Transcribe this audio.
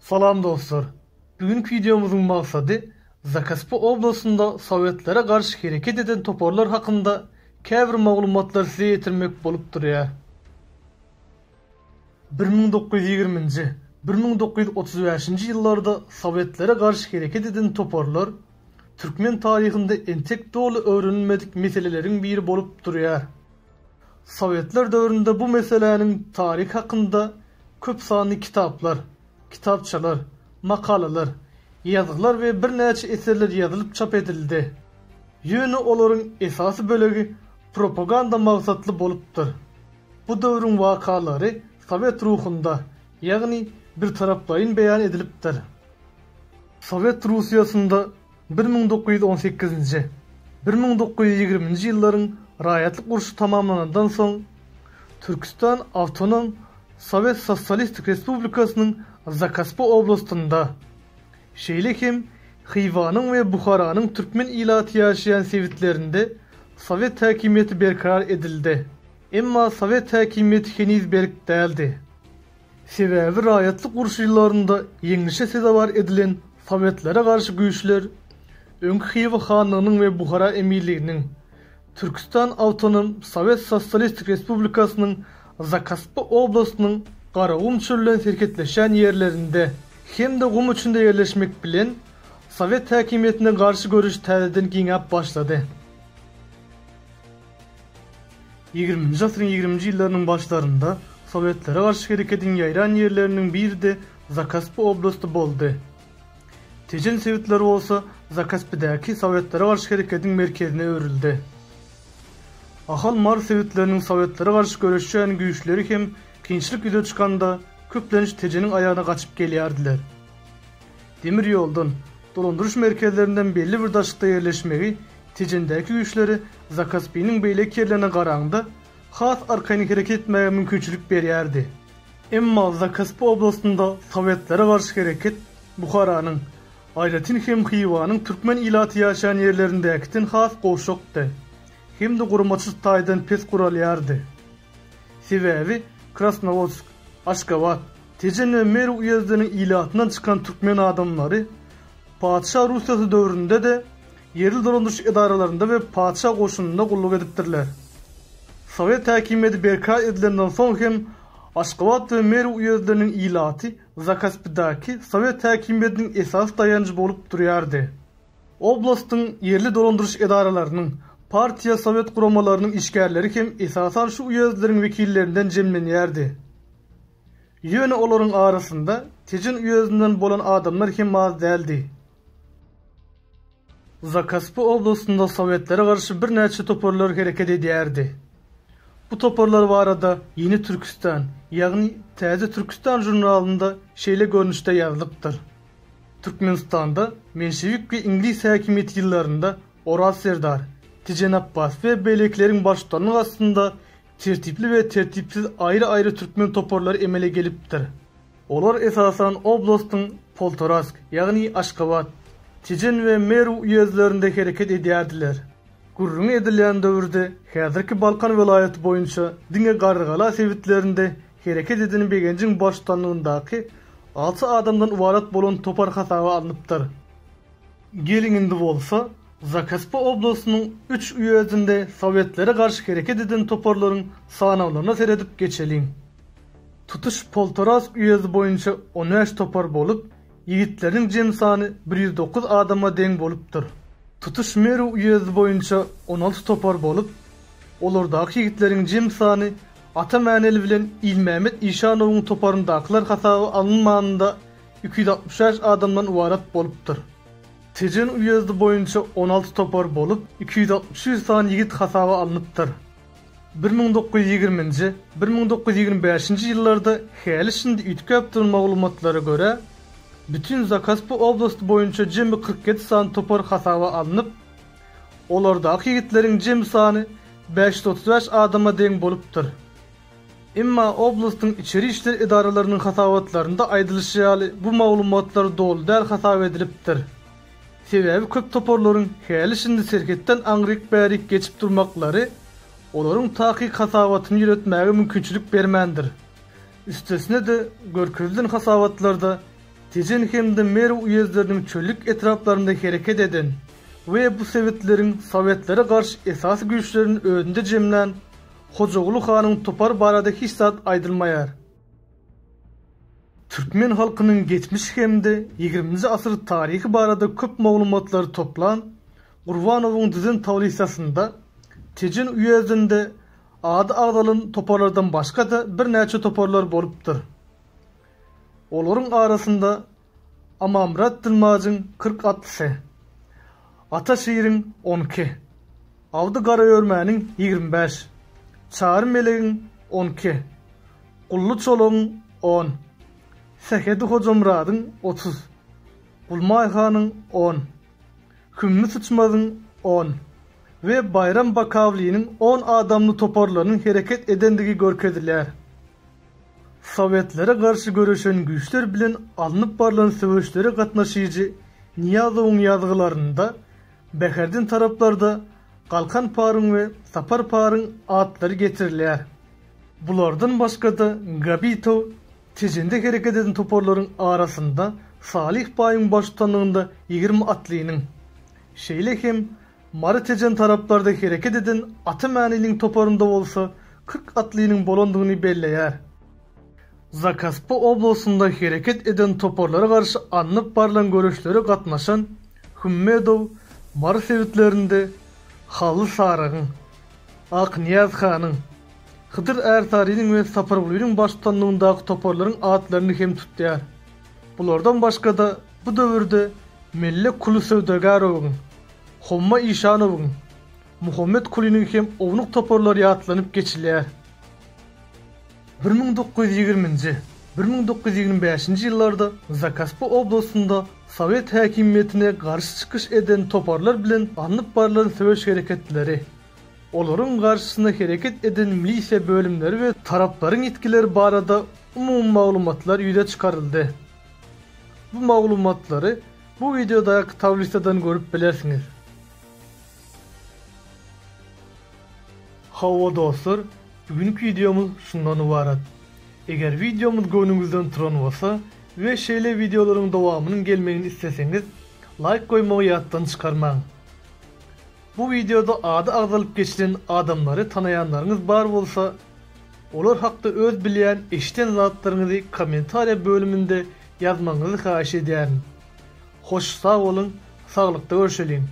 Salam dostlar. Bugünkü videomuzun maksadı Zakaspı oblasında Sovyetlere karşı hareket eden toporlar hakkında käbir maglumatlar size yetirmek bolup durýar. 1920-1935 ýyllarda Sovyetlere karşı hareket eden toporlar Türkmen tarihinde entek dolu öwrenilmedik meselelerin biri bolup durýar. Sovyetler dövründe bu meselenin tarih hakkında köp sanly kitaplar, kitapçalar, makalalar, yazılar ve bir näçe eserler yazılıp çap edildi. Ýöne olaryň esasy bölegi propaganda maksatly bolupdyr. Bu döwrüň wakalary Sovet ruhunda, ýagny bir tarapdaýyn beýan edilipdir. Sovet Russiýasynda 1918-1920 ýyllaryň raýatlyk urşy tamamlanandan soň Türkistan Awtonom Sovet Sosialistik Respublikasynyň Zakaspı oblastynda, şeýlekim Xivanyň we Buharanyň türkmen ilaty ýaşaýan sewitlerinde Sovet häkimiýeti berkar edildi. Emma Sovet häkimiýeti heniz berk däldi. Sebäbi raýatlyk urşy ýyllarynda ýeňişe sezawar edilen Sowyetlere garşy güýçler öňkü Xiva hanlygynyň we Buhara emirliginiň Türkistan Awtonom Sovet Sosialistik Respublikasynyň Zakaspı oblastynyň Garagum çölünden serketleşen ýerlerinde hem de gum üçünde ýerleşmek bilen Sovet häkimiýetine garşy görüş täzeden giňäp başlady. 20-nji asyryň 20-nji ýyllarynyň başlarında Sowyetlere garşy hereketin ýaýran ýerleriniň biri de Zakaspı oblasty boldy. Tejen sewitler bolsa Zakaspydaky Sowyetlere garşy hereketin merkezine öwrildi. Ahal mar sewitleriniň Sowyetlere garşy görüşýän güýçleri hem kynçylyk ýüze çykanda köplenç tejeniň aýagyna gaçyp gelýärdiler. Demir ýoldan, dolandyryş merkezlerinden belli bir daşykda ýerleşmegi tejendäki güýçleri Zakaspynyň beýlek ýerlerine garaňda has arkaýny hereket etmäge mümkinçilik berýärdi. Emma Zakaspy oblastynda Sowyetlere garşy hereket Buharanyň, aýratyn hem Xivanyň türkmen ilaty ýaşaýan ýerlerindäkinden has goşokdy. Hem de gurmaçy taýdan pes guralýardy. Sebäbi Krasnovodsk, Aşgabat, Tejen we Mer uýezdiniň ilatynyň çykan türkmen adamlary Padşah Russiýasy döwründe de yerli dolandyryş edaralarynda we padşah goşununda gulluk edipdirler. Sowet häkimiýeti berkar edilenden soň hem Aşgabat we Mer uýezdiniň ilaty Zakaspydaky Sowet häkimiýetiniň esas daýanjy bolup durýardy. Oblastyň yerli dolandyryş edaralarının partiýa Sovet guramalarynyň işgärleri hem esasan şu uýezdleriň wekillerinden jemlenýärdi. Ýöne olaryň arasynda Tejen uýezdinden bolan adamlar hem az däldi. Zakaspy oblastynda Sowyetlere garşy bir näçe toporlar hereket edýärdi. Bu toporlar barada Ýeni Türkistan, ýagny Täze Türkistan jurnalynda şeýle görnüşde ýazylypdyr. Türkmenistanda menşewik we İngiliz häkimiýeti ýyllarynda Oraz Serdar, Tejen Abbas we beýlekleriň başçylarynyň astynda tertipli we tertipsiz aýry-aýry türkmen toporlar emele gelipdir. Olar esasan oblastyň Poltorask, ýagny Aşgabat, Tejen we Mer uýezlerinde hereket edýärdiler. Gurrun edilýän döwürde häzirki Balkan welaýaty boýunça diňe garrygala sewitlerinde hereket eden begenjiň başçylygyndaky 6 adamdan ibaret bolan topar hasaby alınıpdyr. Gelin indi bolsa Zakaspy oblastynyň 3 uýezinde Sowyetlere garşy hereket eden toporlaryň sanawlaryna seredip geçeliň. Tutuş Poltorask uýezi boýunça 13 topar bolup, ýigitleriniň jem sany 109 adama deň bolupdyr. Tutuş Mer uýezi boýunça 16 topar bolup, olardaky ýigitleriň jem sany ata mäneli bilen İlmämet İşanowyň toparyndakylar hasaby alınmaganda 266 adamdan ibaret bolupdyr. Tejen uýezdi boýunça 16 topar bolup, 263 san ýigit hasaby alınıpdyr. 1920-1925 ýyllarda häli şimdi üýtkäpdir maglumatlara göre bütün Zakaspy oblasty boýunça jembi 47 san topar hasaby alınıp, olardaky ýigitleriň jem sany 535 adama deň bolupdyr. Emma oblastyň içeri işler edaralarynyň hasabatlarynda aýdylýaly bu maglumatlar dolu däl hasap edilipdir. Sebäbi köp toporlaryň häli şimdi serketden aňryk bärik geçip durmaklary olaryň takyk hasabatyny ýüretmäge mümkinçilik bermendir. Üstesine de görkezlen hasabatlarda Tejen hemde mer üyezlerinin çöllük etraflarında hareket eden ve bu sowetlerin Sowyetlere karşı esas güçlerin önünde jemlen Hojagulu Hanyň topar barada hiç zat aýdylmaýar. Türkmen halkynyň geçmiş hemde 20-nji asyr taryhy barada köp maglumatlary toplan Gurbanowyň düzen tawlysasynda Tejen üýezinde ady agdalan toparlardan başga da bir näçe toparlar bolupdyr. Olaryň arasynda Amamrat Dilmazyň 40 atlysy, Ataşyryň 12, Awdy Garaýörmäniň 25, Çary Melegiň 12, Gully Çolagyň 10, Sehedi Hojamradyň 30, Gulmay Hanyň 10, Hümmi Sıçmazyň 10 we Bayram Bakawlynyň 10 adamly toparlarynyň hereket edendigi görkezdiler. Sowyetlere karşı görüşen güçler bilen alınıp barlan söwüşlere gatnaşyjy Niyazowyň ýazgylarynda Beherdin taraplarda Kalkan Paryň we Sapar Paryň atlary getirilýär. Bulardan başga da Gabito Tejende hereket eden toparlaryň arasynda Salih Baýyň başçylygynda 20 atlynyň, şeýle hem Mary Tejen taraplarda hereket eden aty mäniliň toparynda bolsa 40 atlynyň bolandygyny belleýär. Zakaspa oblastynda hereket eden toparlara karşı anlyp barlan görüşlere gatnaşan Hümmedow Mary sewitlerinde Haly Saragyň, Akniyaz Hanyň, Hydyr Ertarynyň we Sapargulynyň başçylygyndaky toparlaryň atlaryny hem tutýar. Bulardan başga da bu döwürde Melle Kulu Söwdegarowyň, Homma Işanowyň, Muhammed Kulynyň hem ownuq toparlary ýatlanyp geçilýär. 1920-nji, 1925-nji ýyllarda Zakaspa oblastynda Sowet häkimiýetine garşy çykyş eden toparlar bilen anlyp barlan söwüş hereketleri, olaryň garşysyna hereket eden milisiýa bölümleri we taraplaryň etkileri barada umum maglumatlar ýüze çykaryldy. Bu maglumatlary bu videoda tawlisadan görüp bilersiňiz. Hawa dostlar, bugünkü videomuz şundan ibaret. Eger videomuz göňüňizden turan bolsa we şeýle videolaryň dowamynyň gelmegini isteseňiz, like goýmagy ýatdan çykarmaň. Bu videoda ady agdalyp geçilen adamlary tanaýanlaryňyz bar bolsa, olar hakda öz bilýän eşiten zatlaryňyzy kommentariýa bölüminde ýazmaňyzy haýyş edýärin. Hoş sag bolun, saglykda görüşelim.